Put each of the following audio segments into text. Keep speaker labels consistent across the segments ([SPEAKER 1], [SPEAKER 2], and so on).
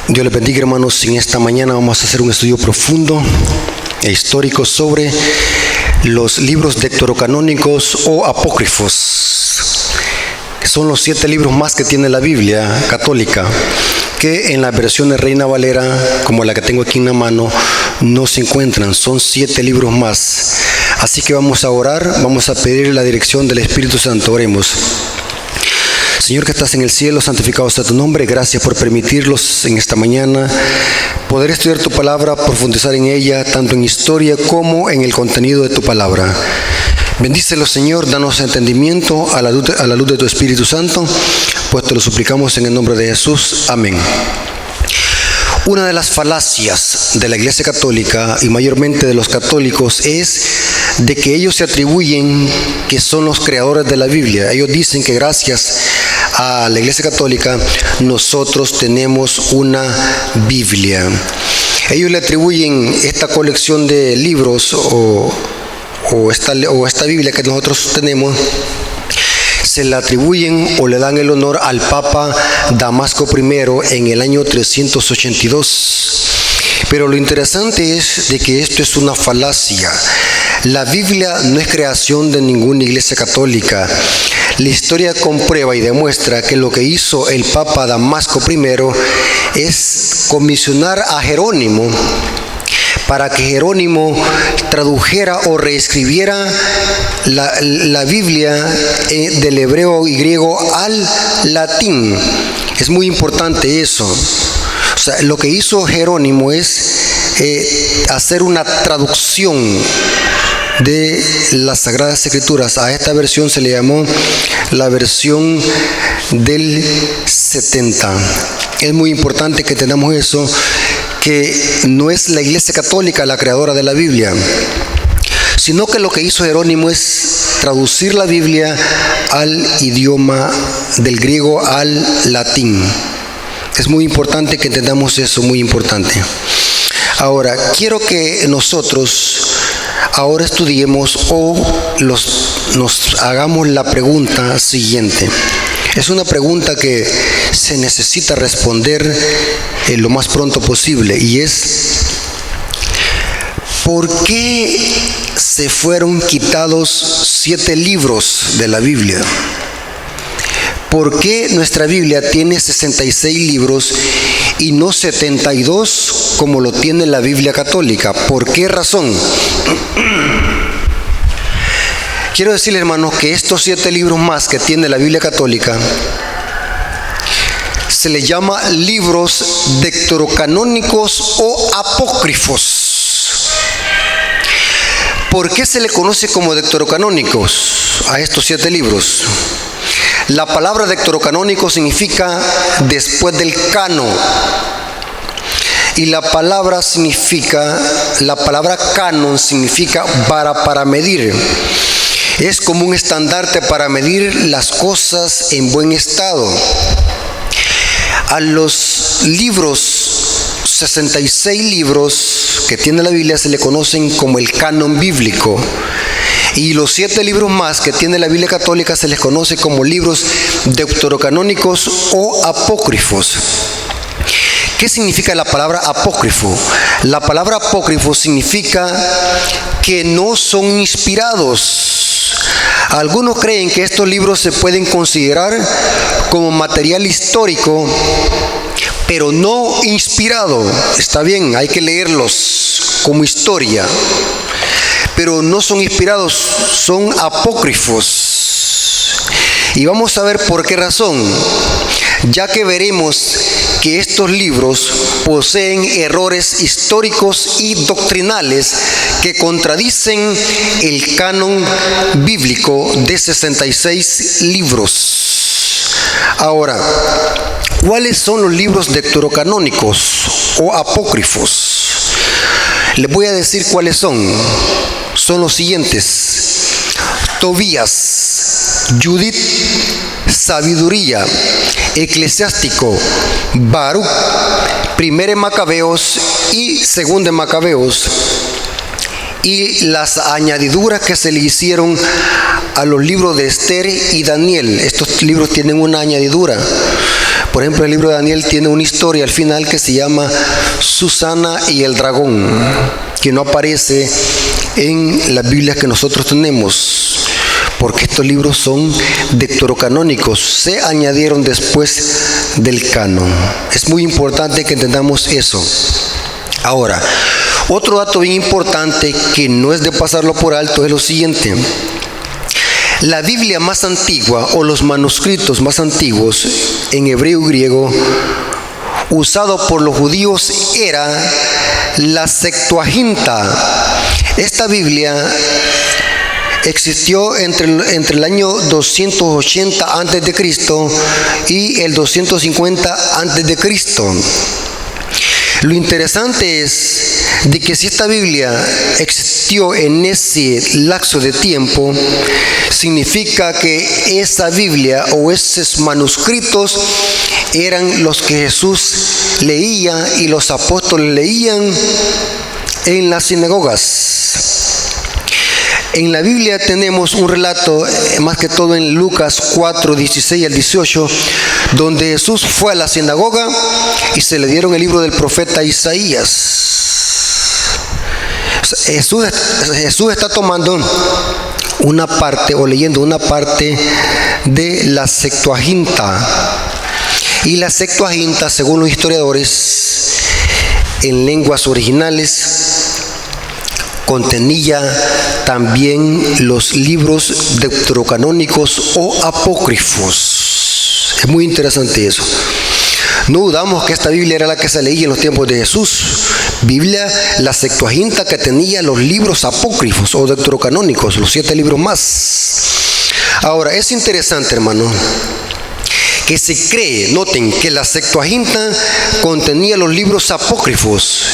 [SPEAKER 1] Dios les bendiga, hermanos. En esta mañana vamos a hacer un estudio profundo e histórico sobre los libros deuterocanónicos o apócrifos, que son los 7 libros más que tiene la Biblia católica, que en la versión de Reina Valera, como la que tengo aquí en la mano, no se encuentran. Son 7 libros más. Así que vamos a orar, vamos a pedir la dirección del Espíritu Santo. Oremos. Señor que estás en el cielo, santificado sea tu nombre. Gracias por permitirlos en esta mañana poder estudiar tu palabra, profundizar en ella, tanto en historia como en el contenido de tu palabra. Bendícelo, Señor, danos entendimiento a la luz de tu Espíritu Santo, pues te lo suplicamos en el nombre de Jesús. Amén. Una de las falacias de la Iglesia Católica y mayormente de los católicos es de que ellos se atribuyen que son los creadores de la Biblia. Ellos dicen que gracias a la Iglesia Católica nosotros tenemos una Biblia. Ellos le atribuyen esta colección de libros o esta Biblia que nosotros tenemos, se la atribuyen o le dan el honor al Papa Damasco I en el año 382. Pero lo interesante es de que esto es una falacia. La Biblia no es creación de ninguna iglesia católica. La historia comprueba y demuestra que lo que hizo el Papa Damasco I es comisionar a Jerónimo para que Jerónimo tradujera o reescribiera la Biblia del hebreo y griego al latín. Es muy importante eso. O sea, lo que hizo Jerónimo es hacer una traducción de las Sagradas Escrituras. A esta versión se le llamó la versión del 70. Es muy importante que tengamos eso, que no es la Iglesia Católica la creadora de la Biblia, sino que lo que hizo Jerónimo es traducir la Biblia al idioma del griego al latín. Es muy importante que entendamos eso, muy importante. Ahora, quiero que nosotros ahora estudiemos o nos hagamos la pregunta siguiente. Es una pregunta que se necesita responder lo más pronto posible, y es: ¿por qué se fueron quitados 7 libros de la Biblia? ¿Por qué nuestra Biblia tiene 66 libros y no 72 como lo tiene la Biblia católica? ¿Por qué razón? Quiero decirle, hermanos, que estos 7 libros más que tiene la Biblia católica se les llama libros deuterocanónicos o apócrifos. ¿Por qué se le conoce como deuterocanónicos a estos 7 libros? La palabra deuterocanónico significa después del canon. Y la palabra canon significa vara para medir. Es como un estandarte para medir las cosas en buen estado. A los libros, 66 libros que tiene la Biblia, se le conocen como el canon bíblico. Y los 7 libros más que tiene la Biblia católica se les conoce como libros deuterocanónicos o apócrifos. ¿Qué significa la palabra apócrifo? La palabra apócrifo significa que no son inspirados. Algunos creen que estos libros se pueden considerar como material histórico, pero no inspirado. Está bien, hay que leerlos como historia, pero no son inspirados, son apócrifos. Y vamos a ver por qué razón, ya que veremos que estos libros poseen errores históricos y doctrinales que contradicen el canon bíblico de 66 libros. Ahora, ¿cuáles son los libros deuterocanónicos o apócrifos? Les voy a decir cuáles son. Son los siguientes: Tobías, Judith, Sabiduría, Eclesiástico, Baruch, Primero Macabeos y Segundo Macabeos, y las añadiduras que se le hicieron a los libros de Esther y Daniel. Estos libros tienen una añadidura. Por ejemplo, el libro de Daniel tiene una historia al final que se llama Susana y el dragón, que no aparece en las Biblias que nosotros tenemos, porque estos libros son deuterocanónicos, se añadieron después del canon. Es muy importante que entendamos eso. Ahora, otro dato bien importante que no es de pasarlo por alto es lo siguiente. La Biblia más antigua o los manuscritos más antiguos en hebreo y griego usado por los judíos era la Septuaginta. Esta Biblia existió entre el año 280 a.C. y el 250 a.C. Lo interesante es de que si esta Biblia existió en ese lapso de tiempo, significa que esa Biblia o esos manuscritos eran los que Jesús leía y los apóstoles leían en las sinagogas. En la Biblia tenemos un relato, más que todo en Lucas 4, 16 al 18, donde Jesús fue a la sinagoga y se le dieron el libro del profeta Isaías. Jesús está tomando una parte o leyendo una parte de la Septuaginta. Y la Septuaginta, según los historiadores, en lenguas originales, contenía también los libros deuterocanónicos o apócrifos. Es muy interesante eso. No dudamos que esta Biblia era la que se leía en los tiempos de Jesús. Biblia, la Septuaginta, que tenía los libros apócrifos o deuterocanónicos, los 7 libros más. Ahora, es interesante, hermano, que se cree, noten, que la Septuaginta contenía los libros apócrifos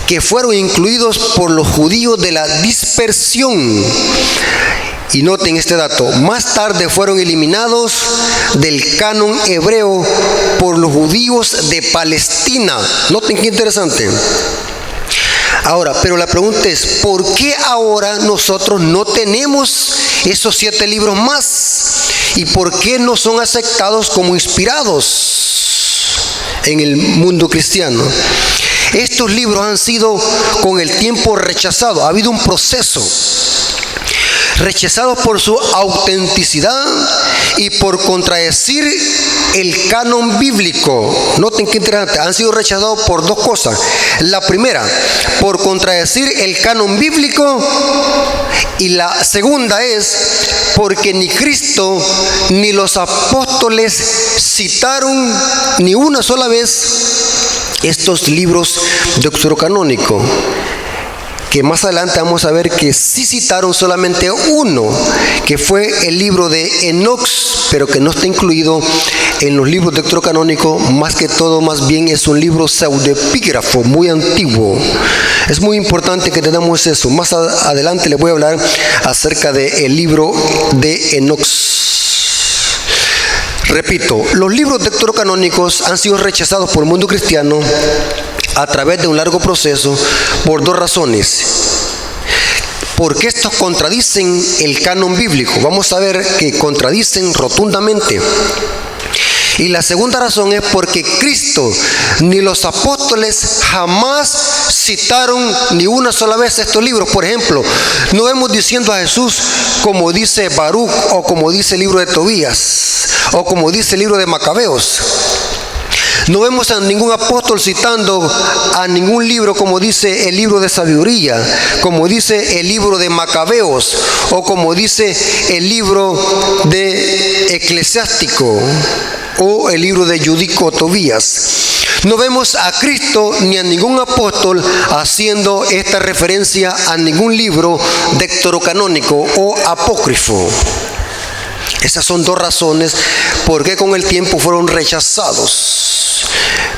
[SPEAKER 1] que fueron incluidos por los judíos de la dispersión. Y noten este dato, más tarde fueron eliminados del canon hebreo por los judíos de Palestina. Noten qué interesante. Ahora, pero la pregunta es, ¿por qué ahora nosotros no tenemos esos 7 libros más? ¿Y por qué no son aceptados como inspirados en el mundo cristiano? Estos libros han sido con el tiempo rechazados. Ha habido un proceso. Rechazados por su autenticidad y por contradecir el canon bíblico. Noten qué interesante. Han sido rechazados por 2 cosas. La primera, por contradecir el canon bíblico. Y la segunda es porque ni Cristo ni los apóstoles citaron ni una sola vez estos libros deuterocanónicos, que más adelante vamos a ver que sí citaron solamente uno, que fue el libro de Enoch, pero que no está incluido en los libros deuterocanónicos. Más que todo, más bien es un libro pseudoepígrafo muy antiguo. Es muy importante que tengamos eso. Más adelante les voy a hablar acerca del libro de Enoch. Repito, los libros deuterocanónicos han sido rechazados por el mundo cristiano a través de un largo proceso por 2 razones. Porque estos contradicen el canon bíblico. Vamos a ver que contradicen rotundamente. Y la segunda razón es porque Cristo ni los apóstoles jamás citaron ni una sola vez estos libros. Por ejemplo, no vemos diciendo a Jesús como dice Baruch, o como dice el libro de Tobías, o como dice el libro de Macabeos. No vemos a ningún apóstol citando a ningún libro como dice el libro de Sabiduría, como dice el libro de Macabeos, o como dice el libro de Eclesiástico, o el libro de Judico Tobías. No vemos a Cristo ni a ningún apóstol haciendo esta referencia a ningún libro deuterocanónico o apócrifo. Esas son 2 razones por qué con el tiempo fueron rechazados.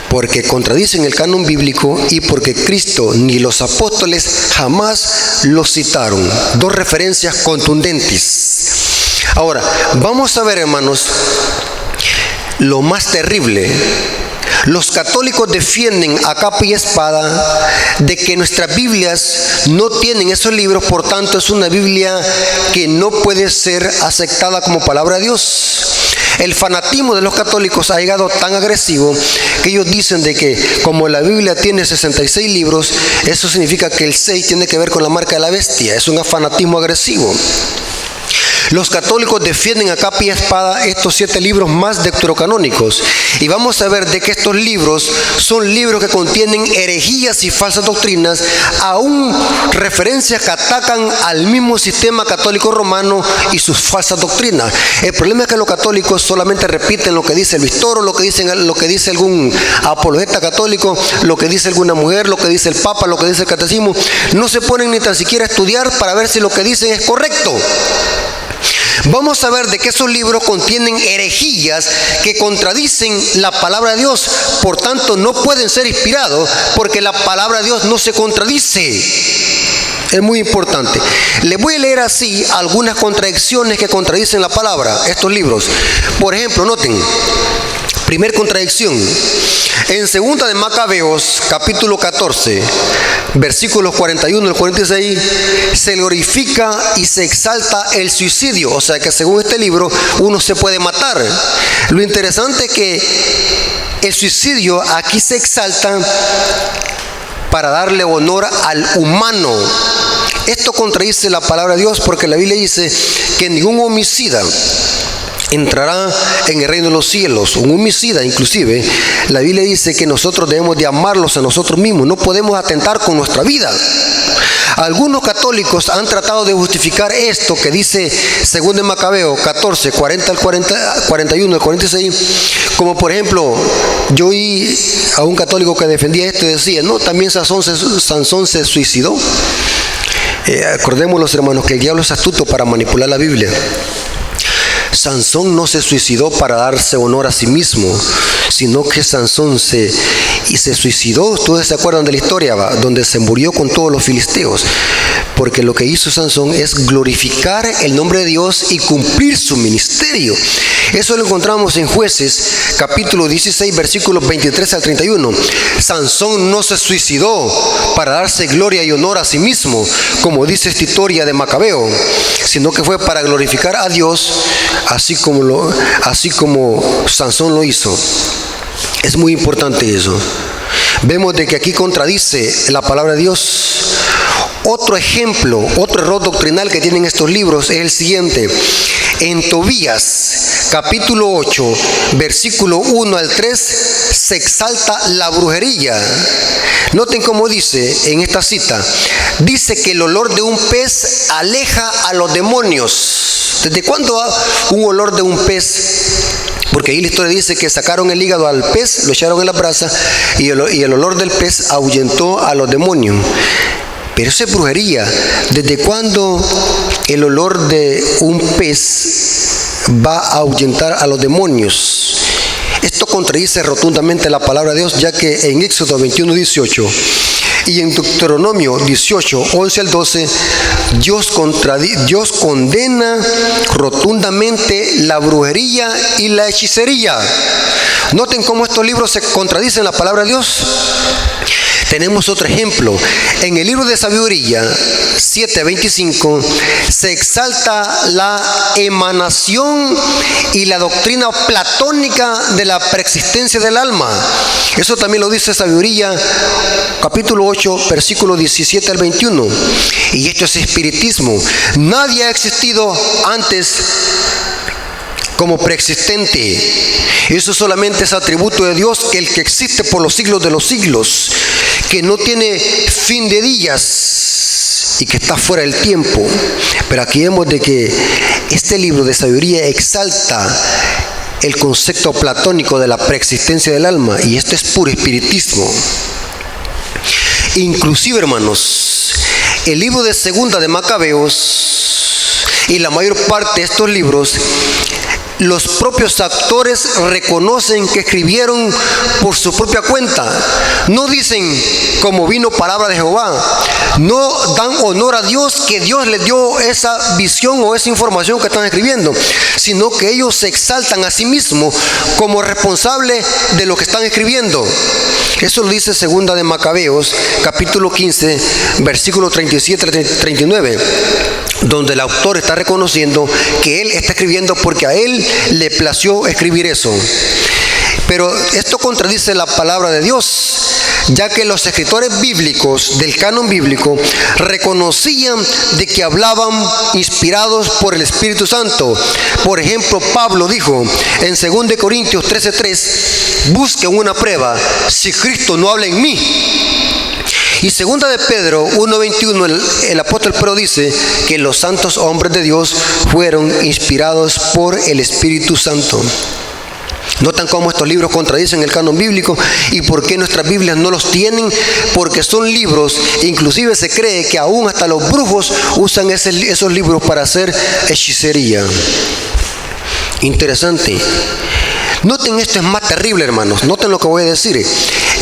[SPEAKER 1] Porque contradicen el canon bíblico y porque Cristo ni los apóstoles jamás los citaron. 2 referencias contundentes. Ahora, vamos a ver, hermanos, lo más terrible. Los católicos defienden a capa y espada de que nuestras Biblias no tienen esos libros, por tanto es una Biblia que no puede ser aceptada como palabra de Dios. El fanatismo de los católicos ha llegado tan agresivo que ellos dicen de que como la Biblia tiene 66 libros, eso significa que el 6 tiene que ver con la marca de la bestia. Es un fanatismo agresivo. Los católicos defienden a capa y espada estos 7 libros más deuterocanónicos. Y vamos a ver de que estos libros son libros que contienen herejías y falsas doctrinas, aún referencias que atacan al mismo sistema católico romano y sus falsas doctrinas. El problema es que los católicos solamente repiten lo que dice Luis Toro, lo que dice algún apologeta católico, lo que dice alguna mujer, lo que dice el Papa, lo que dice el catecismo. No se ponen ni tan siquiera a estudiar para ver si lo que dicen es correcto. Vamos a ver de que esos libros contienen herejías que contradicen la palabra de Dios. Por tanto, no pueden ser inspirados porque la palabra de Dios no se contradice. Es muy importante. Les voy a leer así algunas contradicciones que contradicen la palabra, estos libros. Por ejemplo, noten, primer contradicción. En segunda de Macabeos, capítulo 14, versículos 41 al 46, se glorifica y se exalta el suicidio. O sea que según este libro, uno se puede matar. Lo interesante es que el suicidio aquí se exalta para darle honor al humano. Esto contradice la palabra de Dios porque la Biblia dice que ningún homicida entrará en el reino de los cielos. Un homicida, inclusive, la Biblia dice que nosotros debemos de amarlos a nosotros mismos. No podemos atentar con nuestra vida. Algunos católicos han tratado de justificar esto que dice según de Macabeo 14, 41 al 46, como por ejemplo, yo oí a un católico que defendía esto y decía, no, también Sansón se suicidó. Acordémonos, hermanos, que el diablo es astuto para manipular la Biblia. Sansón no se suicidó para darse honor a sí mismo, sino que Sansón se suicidó. Ustedes se acuerdan de la historia, ¿va? Donde se murió con todos los filisteos, porque lo que hizo Sansón es glorificar el nombre de Dios y cumplir su ministerio. Eso lo encontramos en Jueces, capítulo 16, versículos 23 al 31. Sansón no se suicidó para darse gloria y honor a sí mismo, como dice esta historia de Macabeo, sino que fue para glorificar a Dios, así como Sansón lo hizo. Es muy importante eso. Vemos de que aquí contradice la palabra de Dios. Otro ejemplo, otro error doctrinal que tienen estos libros es el siguiente. En Tobías, capítulo 8, versículo 1 al 3, se exalta la brujería. Noten cómo dice en esta cita. Dice que el olor de un pez aleja a los demonios. ¿Desde cuándo un olor de un pez? Porque ahí la historia dice que sacaron el hígado al pez, lo echaron en la brasa y el olor del pez ahuyentó a los demonios. Pero eso es brujería. ¿Desde cuándo el olor de un pez va a ahuyentar a los demonios? Esto contradice rotundamente la palabra de Dios, ya que en Éxodo 21, 18 y en Deuteronomio 18, 11 al 12, Dios condena rotundamente la brujería y la hechicería. Noten cómo estos libros se contradicen la palabra de Dios. Tenemos otro ejemplo. En el libro de Sabiduría 7:25 se exalta la emanación y la doctrina platónica de la preexistencia del alma. Eso también lo dice Sabiduría capítulo 8, versículo 17 al 21. Y esto es espiritismo. Nadie ha existido antes como preexistente. Eso solamente es atributo de Dios, que el que existe por los siglos de los siglos, que no tiene fin de días y que está fuera del tiempo. Pero aquí vemos de que este libro de Sabiduría exalta el concepto platónico de la preexistencia del alma, y esto es puro espiritismo. Inclusive, hermanos, el libro de Segunda de Macabeos y la mayor parte de estos libros, los propios actores reconocen que escribieron por su propia cuenta. No dicen como vino palabra de Jehová. No dan honor a Dios, que Dios les dio esa visión o esa información que están escribiendo, sino que ellos se exaltan a sí mismos como responsables de lo que están escribiendo. Eso lo dice Segunda de Macabeos, capítulo 15, versículo 37 al 39. donde el autor está reconociendo que él está escribiendo porque a él le plació escribir eso. Pero esto contradice la palabra de Dios, ya que los escritores bíblicos del canon bíblico reconocían de que hablaban inspirados por el Espíritu Santo. Por ejemplo, Pablo dijo en 2 Corintios 13:3, busquen una prueba si Cristo no habla en mí. Y 2 de Pedro 1:21, el apóstol Pedro dice que los santos hombres de Dios fueron inspirados por el Espíritu Santo. ¿Notan cómo estos libros contradicen el canon bíblico? ¿Y por qué nuestras Biblias no los tienen? Porque son libros, inclusive se cree que aún hasta los brujos usan esos libros para hacer hechicería. Interesante. Noten, esto es más terrible, hermanos. Noten lo que voy a decir.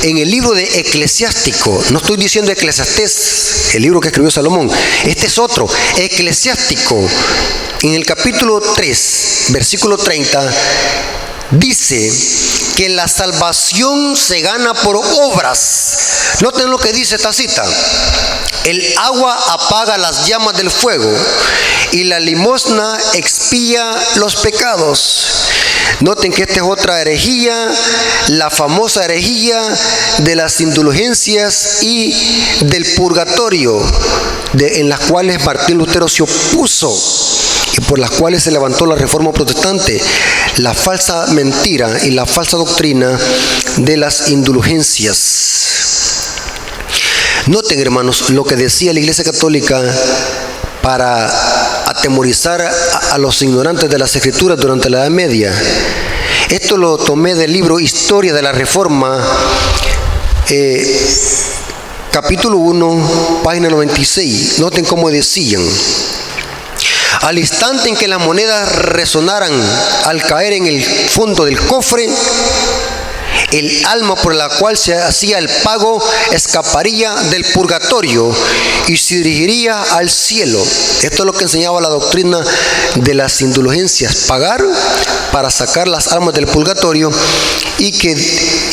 [SPEAKER 1] En el libro de Eclesiástico, no estoy diciendo Eclesiastés, el libro que escribió Salomón, este es otro, Eclesiástico, en el capítulo 3, versículo 30, dice que la salvación se gana por obras. Noten lo que dice esta cita. El agua apaga las llamas del fuego y la limosna expía los pecados. Noten que esta es otra herejía, la famosa herejía de las indulgencias y del purgatorio, en las cuales Martín Lutero se opuso y por las cuales se levantó la Reforma Protestante, la falsa mentira y la falsa doctrina de las indulgencias. Noten, hermanos, lo que decía la Iglesia Católica para atemorizar a los ignorantes de las Escrituras durante la Edad Media. Esto lo tomé del libro Historia de la Reforma, capítulo 1, página 96. Noten cómo decían: al instante en que las monedas resonaran al caer en el fondo del cofre, el alma por la cual se hacía el pago escaparía del purgatorio y se dirigiría al cielo. Esto es lo que enseñaba la doctrina de las indulgencias: pagar para sacar las almas del purgatorio y que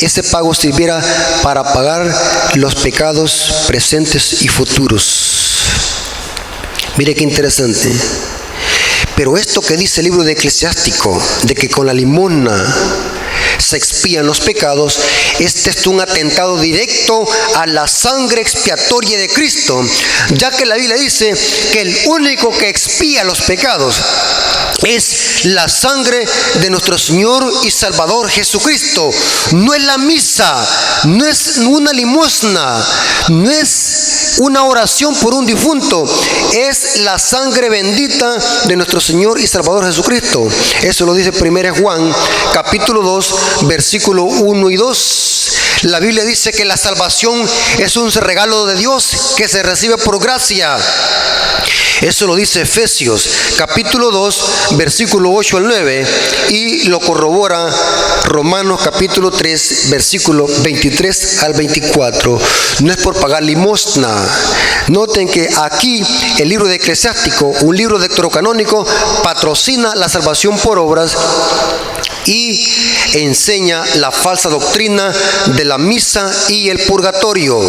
[SPEAKER 1] ese pago sirviera para pagar los pecados presentes y futuros. Mire qué interesante. Pero esto que dice el libro de Eclesiástico, de que con la limosna se expían los pecados, este es un atentado directo a la sangre expiatoria de Cristo, ya que la Biblia dice que el único que expía los pecados es la sangre de nuestro Señor y Salvador Jesucristo. No es la misa, no es una limosna, no es una oración por un difunto, es la sangre bendita de nuestro Señor y Salvador Jesucristo. Eso lo dice 1 Juan capítulo 2, versículo 1 y 2. La Biblia dice que la salvación es un regalo de Dios que se recibe por gracia. Eso lo dice Efesios capítulo 2, versículo 8 al 9, y lo corrobora Romanos capítulo 3, versículo 23 al 24. No es por pagar limosna. Noten que aquí el libro de Eclesiástico, un libro deuterocanónico, patrocina la salvación por obras y enseña la falsa doctrina de la misa y el purgatorio.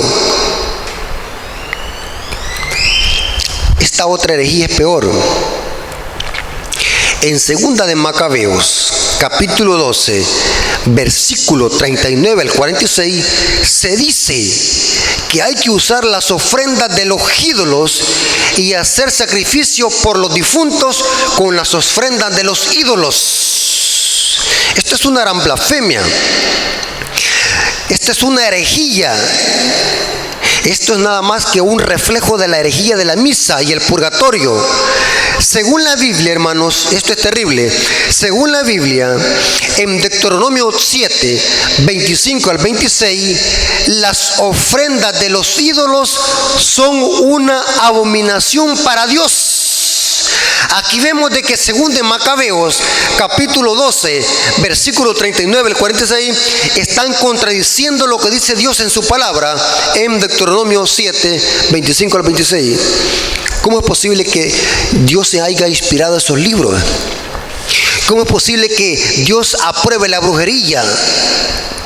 [SPEAKER 1] Esta otra herejía es peor. En 2 de Macabeos, capítulo 12, versículo 39 al 46, se dice que hay que usar las ofrendas de los ídolos y hacer sacrificio por los difuntos con las ofrendas de los ídolos. Esto es una gran blasfemia. Esta es una herejía. Esto es nada más que un reflejo de la herejía de la misa y el purgatorio. Según la Biblia, hermanos, esto es terrible. Según la Biblia, en Deuteronomio 7, 25 al 26, las ofrendas de los ídolos son una abominación para Dios. Aquí vemos de que según de Macabeos, capítulo 12, versículo 39 al 46, están contradiciendo lo que dice Dios en su palabra en Deuteronomio 7, 25 al 26. ¿Cómo es posible que Dios se haya inspirado esos libros? ¿Cómo es posible que Dios apruebe la brujería?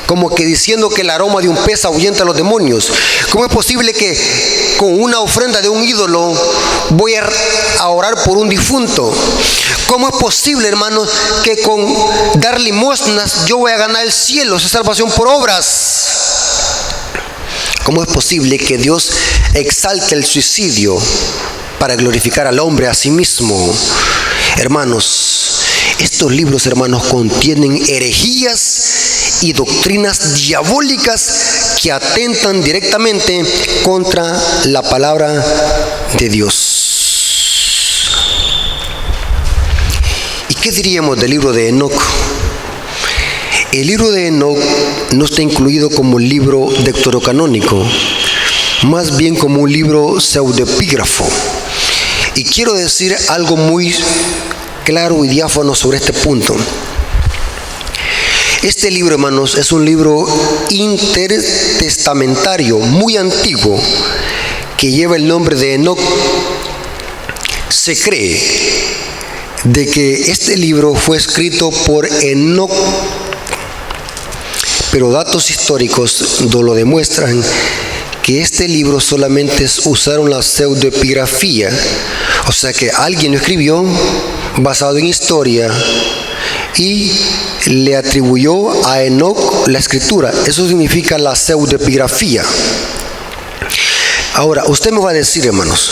[SPEAKER 1] como que diciendo que el aroma de un pez ahuyenta a los demonios. ¿Cómo es posible que con una ofrenda de un ídolo voy a orar por un difunto? ¿Cómo es posible, hermanos, que con dar limosnas yo voy a ganar el cielo? Esa es salvación por obras. ¿Cómo es posible que Dios exalte el suicidio para glorificar al hombre a sí mismo? Hermanos, estos libros, hermanos, contienen herejías y doctrinas diabólicas que atentan directamente contra la palabra de Dios. ¿Y qué diríamos del libro de Enoc? El libro de Enoc no está incluido como libro deuterocanónico, más bien como un libro pseudoepígrafo. Y quiero decir algo muy claro y diáfano sobre este punto. Este libro, hermanos, es un libro intertestamentario muy antiguo que lleva el nombre de Enoc. Se cree de que este libro fue escrito por Enoc, pero datos históricos lo demuestran que este libro solamente usaron la pseudoepigrafía, o sea que alguien lo escribió basado en historia y le atribuyó a Enoc la escritura. Eso significa la pseudoepigrafía. Ahora, usted me va a decir, hermanos,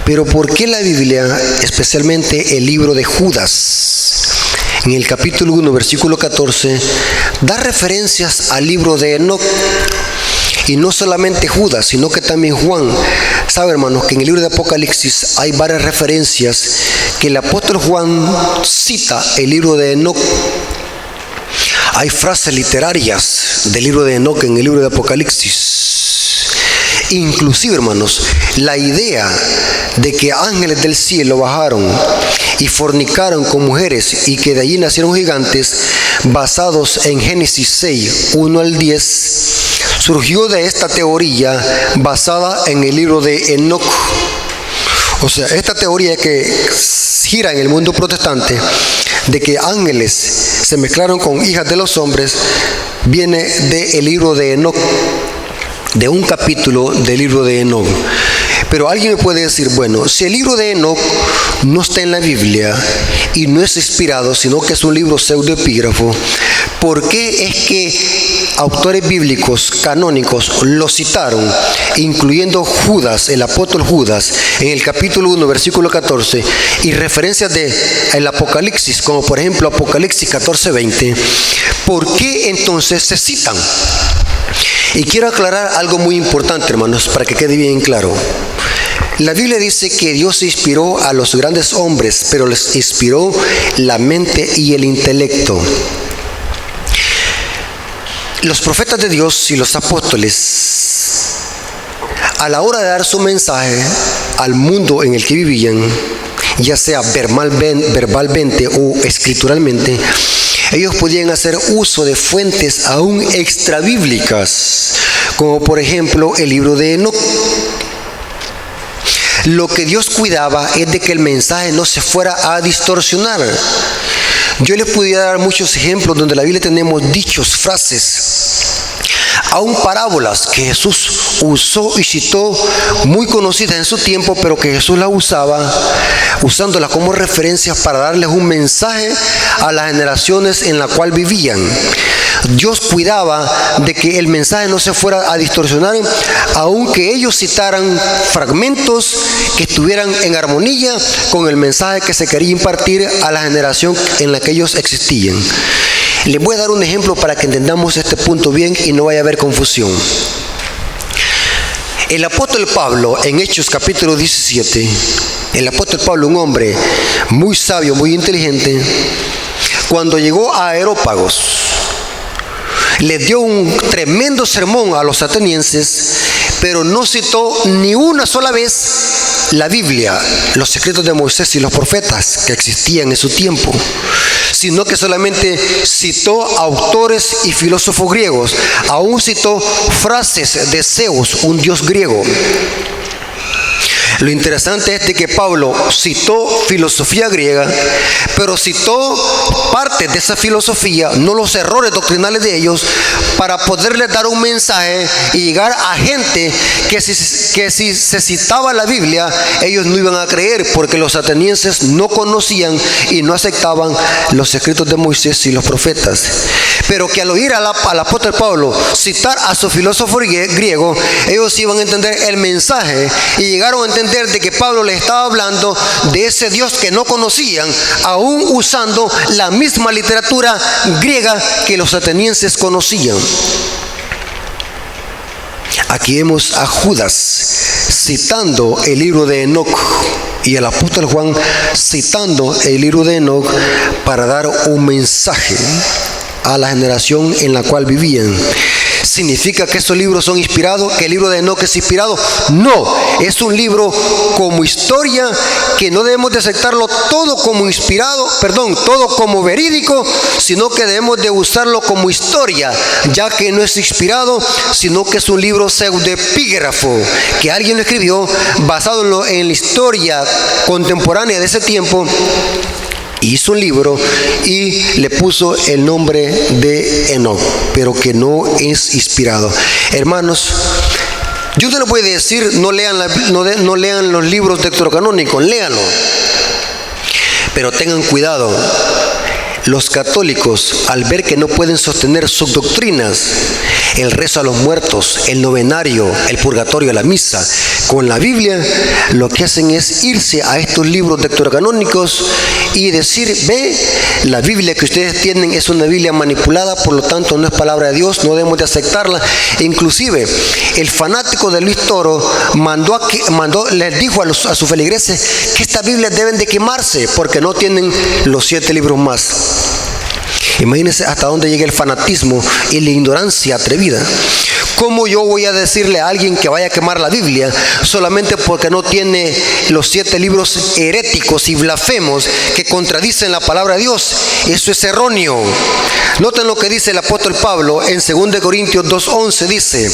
[SPEAKER 1] pero ¿por qué la Biblia, especialmente el libro de Judas, en el capítulo 1, versículo 14, da referencias al libro de Enoc? Y no solamente Judas, sino que también Juan. Sabe, hermanos, que en el libro de Apocalipsis hay varias referencias que el apóstol Juan cita el libro de Enoc. Hay frases literarias del libro de Enoc en el libro de Apocalipsis. Inclusive, hermanos, la idea de que ángeles del cielo bajaron y fornicaron con mujeres y que de allí nacieron gigantes, basados en Génesis 6, 1 al 10, surgió de esta teoría basada en el libro de Enoc. O sea, esta teoría que gira en el mundo protestante de que ángeles se mezclaron con hijas de los hombres viene del libro de Enoc, de un capítulo del libro de Enoc. Pero alguien me puede decir, bueno, si el libro de Enoc no está en la Biblia y no es inspirado, sino que es un libro pseudoepígrafo, ¿por qué es que autores bíblicos canónicos lo citaron, incluyendo Judas, el apóstol Judas, en el capítulo 1, versículo 14, y referencias del Apocalipsis, como por ejemplo Apocalipsis 14, 20? ¿Por qué entonces se citan? Y quiero aclarar algo muy importante, hermanos, para que quede bien claro. La Biblia dice que Dios inspiró a los grandes hombres, pero les inspiró la mente y el intelecto. Los profetas de Dios y los apóstoles, a la hora de dar su mensaje al mundo en el que vivían, ya sea verbalmente o escrituralmente, ellos podían hacer uso de fuentes aún extrabíblicas, como por ejemplo el libro de Enoc. Lo que Dios cuidaba es de que el mensaje no se fuera a distorsionar. Yo les pudiera dar muchos ejemplos donde en la Biblia tenemos dichos, frases, aún parábolas que Jesús usó y citó, muy conocidas en su tiempo, pero que Jesús las usaba, usándolas como referencias para darles un mensaje a las generaciones en la cual vivían. Dios cuidaba de que el mensaje no se fuera a distorsionar, aunque ellos citaran fragmentos que estuvieran en armonía con el mensaje que se quería impartir a la generación en la que ellos existían. Les voy a dar un ejemplo para que entendamos este punto bien y no vaya a haber confusión. El apóstol Pablo, en Hechos capítulo 17, el apóstol Pablo, un hombre muy sabio, muy inteligente, cuando llegó a Areópagos, les dio un tremendo sermón a los atenienses, pero no citó ni una sola vez la Biblia, los escritos de Moisés y los profetas que existían en su tiempo, sino que solamente citó autores y filósofos griegos. Aún citó frases de Zeus, un dios griego. Lo interesante es de que Pablo citó filosofía griega, pero citó parte de esa filosofía, no los errores doctrinales de ellos, para poderles dar un mensaje y llegar a gente que si se citaba la Biblia, ellos no iban a creer, porque los atenienses no conocían y no aceptaban los escritos de Moisés y los profetas. Pero que al oír al apóstol Pablo citar a su filósofo griego, ellos iban a entender el mensaje y llegaron a entender de que Pablo les estaba hablando de ese Dios que no conocían, aún usando la misma literatura griega que los atenienses conocían. Aquí vemos a Judas citando el libro de Enoc y el apóstol Juan citando el libro de Enoc para dar un mensaje a la generación en la cual vivían. ¿Significa que estos libros son inspirados? ¿Que el libro de Enoc es inspirado? No, es un libro como historia que no debemos de aceptarlo todo como todo como verídico, sino que debemos de usarlo como historia, ya que no es inspirado, sino que es un libro pseudoepígrafo, que alguien lo escribió basado en la historia contemporánea de ese tiempo. Hizo un libro y le puso el nombre de Enoc, pero que no es inspirado. Hermanos, yo te lo voy a decir, no lean los libros deuterocanónicos, léanlo. Pero tengan cuidado. Los católicos, al ver que no pueden sostener sus doctrinas, el rezo a los muertos, el novenario, el purgatorio, la misa, con la Biblia, lo que hacen es irse a estos libros deuterocanónicos y decir: ve, la Biblia que ustedes tienen es una Biblia manipulada, por lo tanto no es palabra de Dios, no debemos de aceptarla. Inclusive el fanático de Luis Toro les dijo a sus feligreses que estas Biblias deben de quemarse porque no tienen los 7 libros más. Imagínense hasta dónde llega el fanatismo y la ignorancia atrevida. ¿Cómo yo voy a decirle a alguien que vaya a quemar la Biblia solamente porque no tiene los 7 libros heréticos y blasfemos que contradicen la palabra de Dios? Eso es erróneo. Noten lo que dice el apóstol Pablo en 2 Corintios 2:11, dice: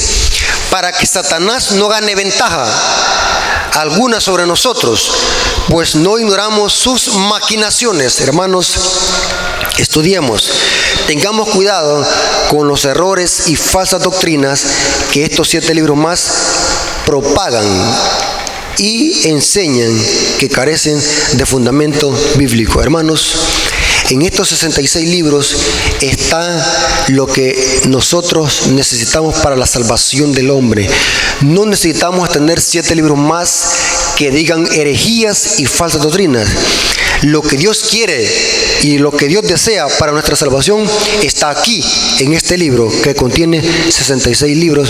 [SPEAKER 1] para que Satanás no gane ventaja alguna sobre nosotros, pues no ignoramos sus maquinaciones. Hermanos, estudiemos, tengamos cuidado con los errores y falsas doctrinas que estos 7 libros más propagan y enseñan, que carecen de fundamento bíblico. Hermanos, en estos 66 libros está lo que nosotros necesitamos para la salvación del hombre. No necesitamos tener 7 libros más que digan herejías y falsas doctrinas. Lo que Dios quiere y lo que Dios desea para nuestra salvación está aquí, en este libro que contiene 66 libros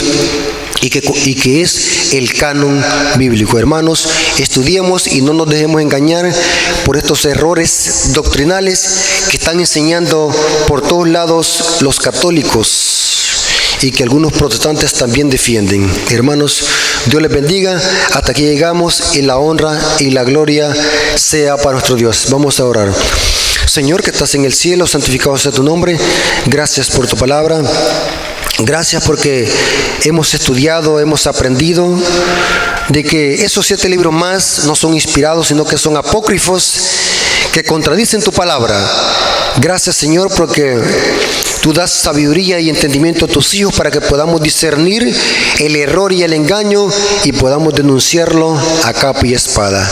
[SPEAKER 1] y que es el canon bíblico. Hermanos, estudiemos y no nos dejemos engañar por estos errores doctrinales que están enseñando por todos lados los católicos y que algunos protestantes también defienden. Hermanos, Dios les bendiga. Hasta aquí llegamos y la honra y la gloria sea para nuestro Dios. Vamos a orar. Señor, que estás en el cielo, santificado sea tu nombre. Gracias por tu palabra. Gracias porque hemos estudiado, hemos aprendido de que esos 7 libros más no son inspirados, sino que son apócrifos que contradicen tu palabra. Gracias, Señor, porque tú das sabiduría y entendimiento a tus hijos para que podamos discernir el error y el engaño y podamos denunciarlo a capa y espada.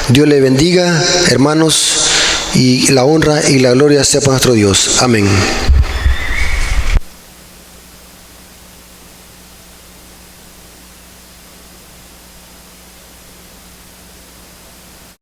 [SPEAKER 1] Dios le bendiga, hermanos, y la honra y la gloria sea para nuestro Dios. Amén.